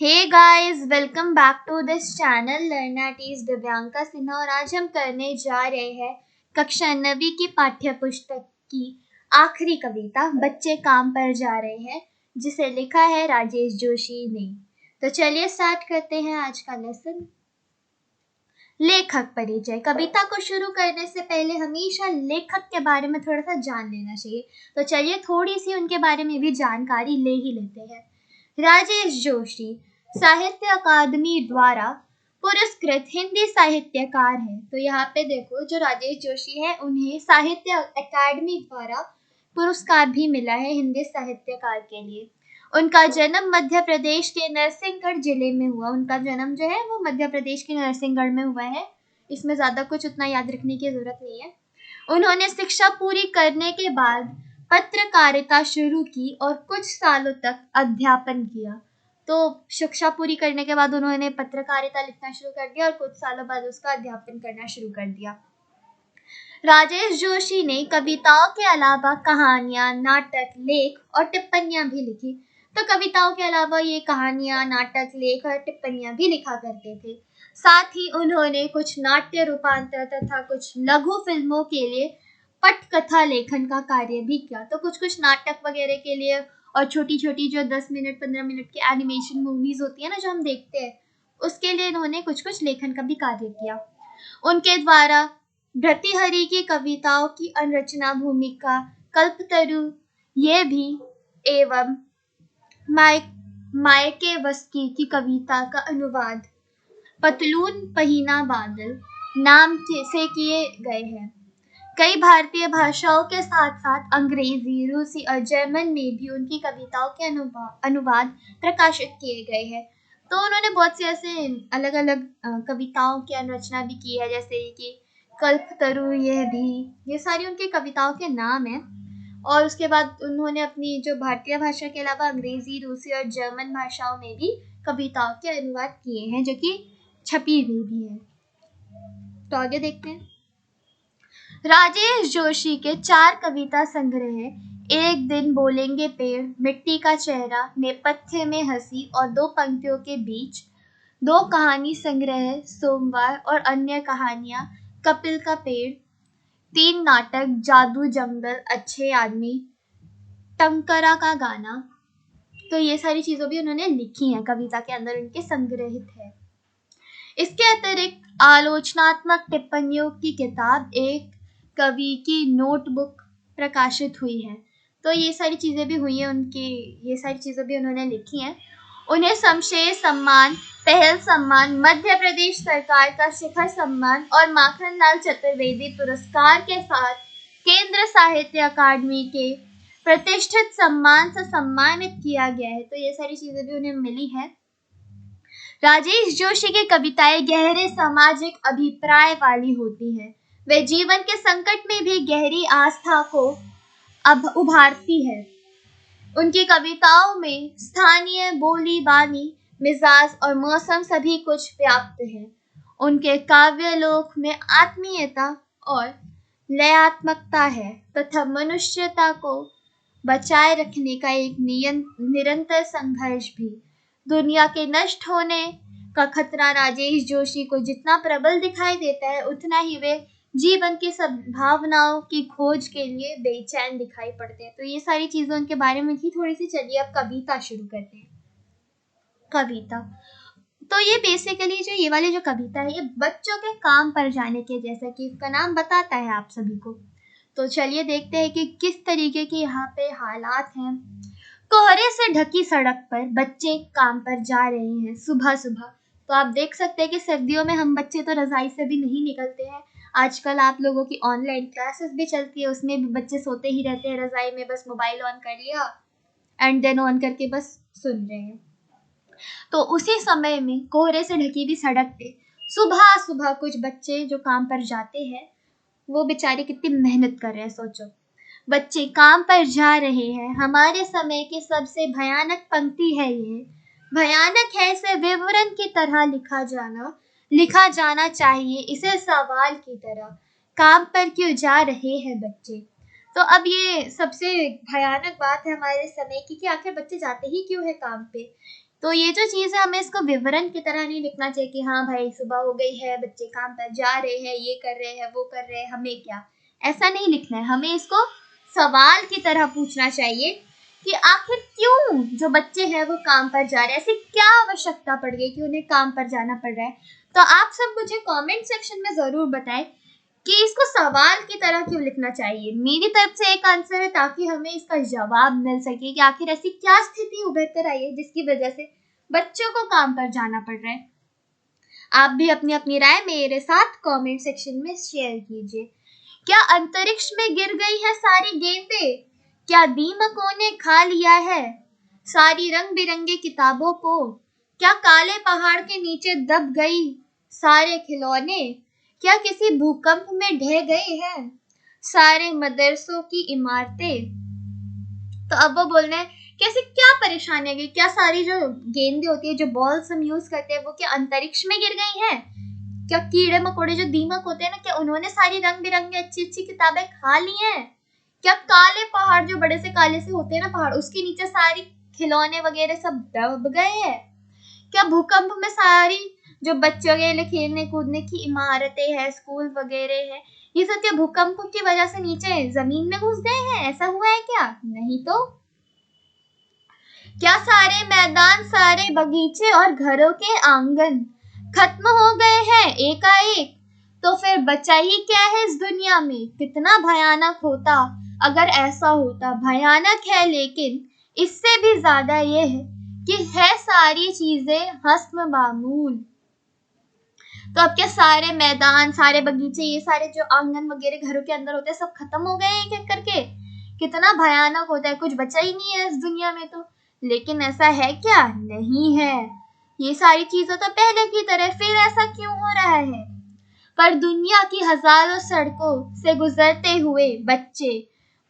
Hey guys, welcome back to this channel learn at ease Divyanka Sinha. और आज हम करने जा रहे हैं कक्षा 9वीं की पाठ्य पुस्तक की आखिरी कविता बच्चे काम पर जा रहे हैं, जिसे लिखा है राजेश जोशी ने। तो चलिए स्टार्ट करते हैं आज का लेसन। लेखक परिचय। कविता को शुरू करने से पहले हमेशा लेखक के बारे में थोड़ा सा जान लेना चाहिए। तो चलिए थोड़ी सी उनके बारे में भी जानकारी ले ही लेते हैं। राजेश जोशी साहित्य अकादमी द्वारा पुरस्कृत हिंदी साहित्यकार हैं। तो यहाँ पे देखो, जो राजेश जोशी है उन्हें साहित्य अकादमी द्वारा पुरस्कार भी मिला है हिंदी साहित्यकार के लिए। उनका जन्म मध्य प्रदेश के नरसिंहगढ़ जिले में हुआ। उनका जन्म जो है वो मध्य प्रदेश के नरसिंहगढ़ में हुआ है। इसमें ज्यादा कुछ उतना याद रखने की जरूरत नहीं है। उन्होंने शिक्षा पूरी करने के बाद पत्रकारिता शुरू की और कुछ सालों तक अध्यापन किया। तो शिक्षा पूरी करने के बाद उन्होंने पत्रकारिता लिखना शुरू कर दिया और कुछ सालों बाद उसका अध्यापन करना शुरू कर दिया। राजेश जोशी ने कविताओं के अलावा कहानियां, नाटक, लेख और टिप्पणियां भी लिखी। तो कविताओं के अलावा ये कहानियां, नाटक, लेख और टिप्पणियां भी लिखा करते थे। साथ ही उन्होंने कुछ नाट्य रूपांतर तथा कुछ लघु फिल्मों के लिए पटकथा लेखन का कार्य भी किया। तो कुछ कुछ नाटक वगैरह के लिए और छोटी छोटी जो 10 मिनट 15 मिनट की एनिमेशन मूवीज होती है ना, जो हम देखते हैं, उसके लिए इन्होंने कुछ कुछ लेखन का भी कार्य किया। उनके द्वारा भर्तृहरि की कविताओं की अनरचना भूमिका, कल्पतरु, ये भी एवं मायके वस्की की कविता का अनुवाद पतलून पहिना बादल नाम से किए गए हैं। कई भारतीय भाषाओं के साथ साथ अंग्रेजी, रूसी और जर्मन में भी उनकी कविताओं के अनुवाद प्रकाशित किए गए हैं। तो उन्होंने बहुत से ऐसे अलग अलग कविताओं की अनुरचना भी की है, जैसे कि कल्पतरु, ये सारी उनकी कविताओं के नाम हैं। और उसके बाद उन्होंने अपनी जो भारतीय भाषा के अलावा अंग्रेजी, रूसी और जर्मन भाषाओं में भी कविताओं के अनुवाद किए हैं, जो कि छपी हुई भी है। तो आगे देखते हैं। राजेश जोशी के 4 कविता संग्रह हैं। एक दिन बोलेंगे पेड़, मिट्टी का चेहरा, नेपथ्य में हंसी और 2 पंक्तियों के बीच, 2 कहानी संग्रह, सोमवार और अन्य कहानियां, कपिल का पेड़, 3 नाटक, जादू जंगल, अच्छे आदमी, टंकरा का गाना। तो ये सारी चीजों भी उन्होंने लिखी हैं, कविता के अंदर उनके संग्रहित है। इसके अतिरिक्त आलोचनात्मक टिप्पणियों की किताब, एक कवि की नोटबुक प्रकाशित हुई है। तो ये सारी चीजें भी हुई हैं उनकी, ये सारी चीजें भी उन्होंने लिखी हैं। उन्हें शमशेर सम्मान, पहल सम्मान, मध्य प्रदेश सरकार का शिखर सम्मान और माखनलाल चतुर्वेदी पुरस्कार के साथ केंद्र साहित्य अकादमी के प्रतिष्ठित सम्मान से सम्मानित किया गया है। तो ये सारी चीजें भी उन्हें मिली है। राजेश जोशी की कविताएं गहरे सामाजिक अभिप्राय वाली होती हैं। वे जीवन के संकट में भी गहरी आस्था को अब उभारती है। उनकी कविताओं में स्थानीय बोली बानी, मिजाज और मौसम सभी कुछ व्याप्त है। उनके काव्यलोक में आत्मीयता और लयात्मकता है तथा मनुष्यता को बचाए रखने का एक निरंतर संघर्ष भी। दुनिया के नष्ट होने का खतरा राजेश जोशी को जितना प्रबल दिखाई देता है, उतना ही वे जीवन की संभावनाओं की खोज के लिए बेचैन दिखाई पड़ते हैं। तो ये सारी चीजें उनके बारे में थी थोड़ी सी। चलिए अब कविता शुरू करते हैं। कविता तो ये बेसिकली जो ये वाली जो कविता है, ये बच्चों के काम पर जाने के, जैसा कि इसका नाम बताता है आप सभी को। तो चलिए देखते हैं कि किस तरीके के यहाँ पे हालात हैं। कोहरे से ढकी सड़क पर बच्चे काम पर जा रहे हैं सुबह सुबह। तो आप देख सकते हैं कि सर्दियों में हम बच्चे तो रजाई से भी नहीं निकलते हैं। आजकल आप लोगों की ऑनलाइन क्लासेस भी चलती है, उसमें भी बच्चे सोते ही रहते हैं रजाई में, बस मोबाइल ऑन कर लिया एंड देन ऑन करके बस सुन रहे हैं। तो उसी समय में कोहरे से ढकी हुई सड़क पे सुबह सुबह कुछ बच्चे जो काम पर जाते हैं, वो बेचारे कितनी मेहनत कर रहे हैं। सोचो, बच्चे काम पर जा रहे हैं। हमारे समय की सबसे भयानक पंक्ति है ये। भयानक है इसे विवरण की तरह लिखा जाना चाहिए, इसे सवाल की तरह। काम पर क्यों जा रहे हैं बच्चे? तो अब ये सबसे भयानक बात है हमारे समय की कि आखिर बच्चे जाते ही क्यों है काम पे। तो ये जो चीज़ है हमें इसको विवरण की तरह नहीं लिखना चाहिए कि हाँ भाई सुबह हो गई है, बच्चे काम पर जा रहे हैं, ये कर रहे हैं, वो कर रहे हैं, हमें क्या, ऐसा नहीं लिखना है। हमें इसको सवाल की तरह पूछना चाहिए कि आखिर क्यों जो बच्चे हैं वो काम पर जा रहे हैं, ऐसी क्या आवश्यकता पड़ गई कि उन्हें काम पर जाना पड़ रहा है। तो आप सब मुझे कमेंट सेक्शन में जरूर बताएं कि इसको सवाल की तरह क्यों लिखना चाहिए। मेरी तरफ से एक आंसर है ताकि हमें इसका जवाब मिल सके कि आखिर ऐसी क्या स्थिति उभर कर आई है जिसकी वजह से बच्चों को काम पर जाना पड़ रहा है। आप भी अपनी अपनी राय मेरे साथ कमेंट सेक्शन में शेयर कीजिए। क्या अंतरिक्ष में गिर गई है सारी गेंदें? क्या दीमकों ने खा लिया है सारी रंग बिरंगे किताबों को? क्या काले पहाड़ के नीचे दब गई सारे खिलौने? क्या किसी भूकंप में ढह गए हैं सारे मदरसों की इमारतें? तो अब वो बोल रहे हैं कैसे क्या परेशानी है, क्या सारी जो गेंदें होती है, जो बॉल्स हम यूज करते हैं, वो क्या अंतरिक्ष में गिर गई हैं? क्या कीड़े मकोड़े जो दीमक होते हैं ना, क्या उन्होंने सारी रंग बिरंगी अच्छी अच्छी किताबें खा ली हैं? क्या काले पहाड़ जो बड़े से काले से होते हैं ना पहाड़, उसके नीचे सारी खिलौने वगैरह सब दब गए हैं? क्या भूकंप में सारी जो बच्चों के लिए खेलने कूदने की इमारतें हैं, स्कूल वगैरह है, ये सब क्या भूकंप की वजह से नीचे जमीन में घुस गए हैं? ऐसा हुआ है क्या? नहीं तो। क्या सारे मैदान, सारे बगीचे और घरों के आंगन खत्म हो गए हैं एकाएक? तो फिर बचा ही क्या है इस दुनिया में? कितना भयानक होता अगर ऐसा होता। भयानक है लेकिन इससे भी ज्यादा ये है कि है सारी चीजें हस्म मामूल। तो अब क्या सारे मैदान, सारे बगीचे, ये सारे जो आंगन वगैरह घरों के अंदर होते हैं सब खत्म हो गए एक एक करके? कितना भयानक होता है, कुछ बचा ही नहीं है इस दुनिया में तो। लेकिन ऐसा है क्या? नहीं है। ये सारी चीजें तो पहले की तरह, फिर ऐसा क्यों हो रहा है? पर दुनिया की हजारों सड़कों से गुजरते हुए बच्चे,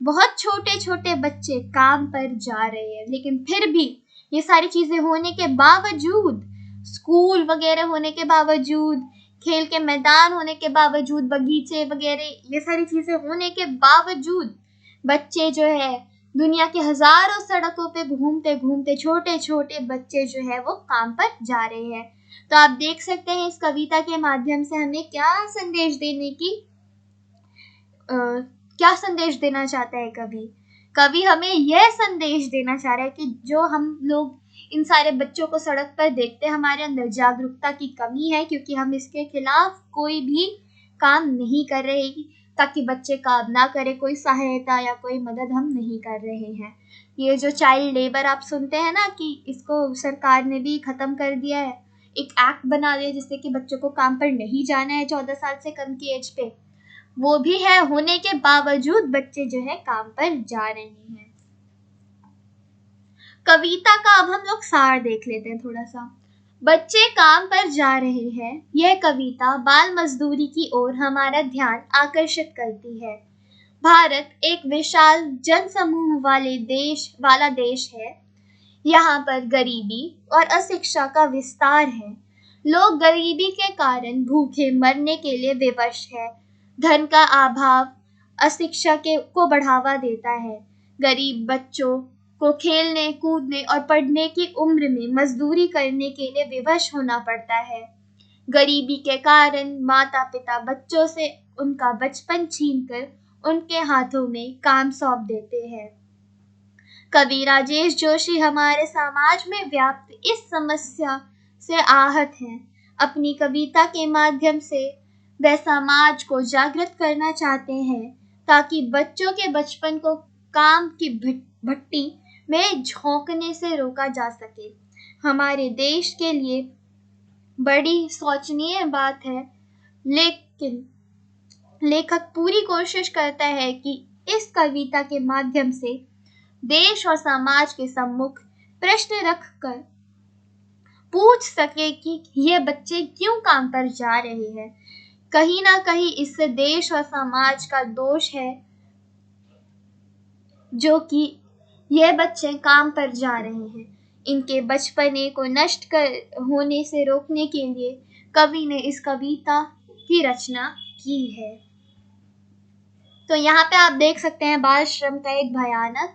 बहुत छोटे छोटे बच्चे काम पर जा रहे हैं, लेकिन फिर भी ये सारी चीजें होने के बावजूद, स्कूल वगैरह होने के बावजूद, खेल के मैदान होने के बावजूद, बगीचे वगैरह ये सारी चीजें होने के बावजूद बच्चे जो है दुनिया के हजारों सड़कों पे घूमते घूमते, छोटे छोटे बच्चे जो है वो काम पर जा रहे हैं। तो आप देख सकते हैं इस कविता के माध्यम से हमें क्या संदेश देने की क्या संदेश देना चाहता है कवि। कवि हमें यह संदेश देना चाह रहा है कि जो हम लोग इन सारे बच्चों को सड़क पर देखते हैं, हमारे अंदर जागरूकता की कमी है, क्योंकि हम इसके खिलाफ कोई भी काम नहीं कर रहे ताकि बच्चे काम ना करे, कोई सहायता या कोई मदद हम नहीं कर रहे हैं। ये जो चाइल्ड लेबर आप सुनते हैं ना कि इसको सरकार ने भी खत्म कर दिया है, एक एक्ट बना दिया जिससे कि बच्चों को काम पर नहीं जाना है 14 साल से कम की एज पे, वो भी है होने के बावजूद बच्चे जो है काम पर जा रहे हैं। कविता का अब हम लोग सार देख लेते हैं थोड़ा सा। बच्चे काम पर जा रहे हैं, यह कविता बाल मजदूरी की ओर हमारा ध्यान आकर्षित करती है। भारत एक विशाल जनसमूह वाला देश है। यहाँ पर गरीबी और अशिक्षा का विस्तार है। लोग गरीबी के कारण भूखे मरने के लिए विवश है। धन का अभाव अशिक्षा को बढ़ावा देता है। गरीब बच्चों को खेलने कूदने और पढ़ने की उम्र में मजदूरी करने के लिए विवश होना पड़ता है। गरीबी के कारण माता पिता बच्चों से उनका बचपन छीनकर उनके हाथों में काम सौंप देते हैं। कवि राजेश जोशी हमारे समाज में व्याप्त इस समस्या से आहत हैं। अपनी कविता के माध्यम से वह समाज को जागृत करना चाहते हैं ताकि बच्चों के बचपन को काम की भट्टी में झोंकने से रोका जा सके। हमारे देश के लिए बड़ी शोचनीय बात है, लेकिन लेखक पूरी कोशिश करता है कि इस कविता के माध्यम से देश और समाज के सम्मुख प्रश्न रखकर पूछ सके कि ये बच्चे क्यों काम पर जा रहे हैं। कहीं ना कहीं इससे देश और समाज का दोष है जो कि ये बच्चे काम पर जा रहे हैं। इनके बचपने को नष्ट होने से रोकने के लिए कवि ने इस कविता की रचना की है। तो यहाँ पे आप देख सकते हैं बाल श्रम का एक भयानक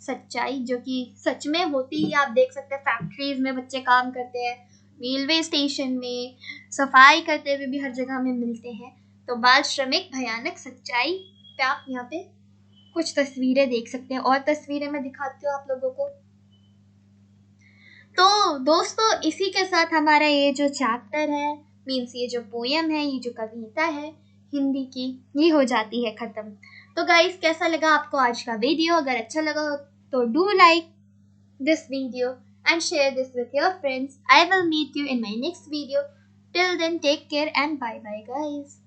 सच्चाई जो कि सच में होती है। आप देख सकते हैं फैक्ट्रीज में बच्चे काम करते हैं, रेलवे स्टेशन में सफाई करते हुए भी हर जगह में मिलते हैं। तो बाल श्रमिक भयानक सच्चाई पे आप यहाँ पे कुछ तस्वीरें देख सकते हैं, और तस्वीरें मैं दिखाती हूँ आप लोगों को। तो दोस्तों इसी के साथ हमारा ये जो चैप्टर है, मीन्स ये जो पोयम है, ये जो कविता है हिंदी की, ये हो जाती है खत्म। तो गाइस कैसा लगा आपको आज का वीडियो? अगर अच्छा लगा हो तो do like this video and share this with your friends. I will meet you in my next video. Till then, take care and bye bye, guys.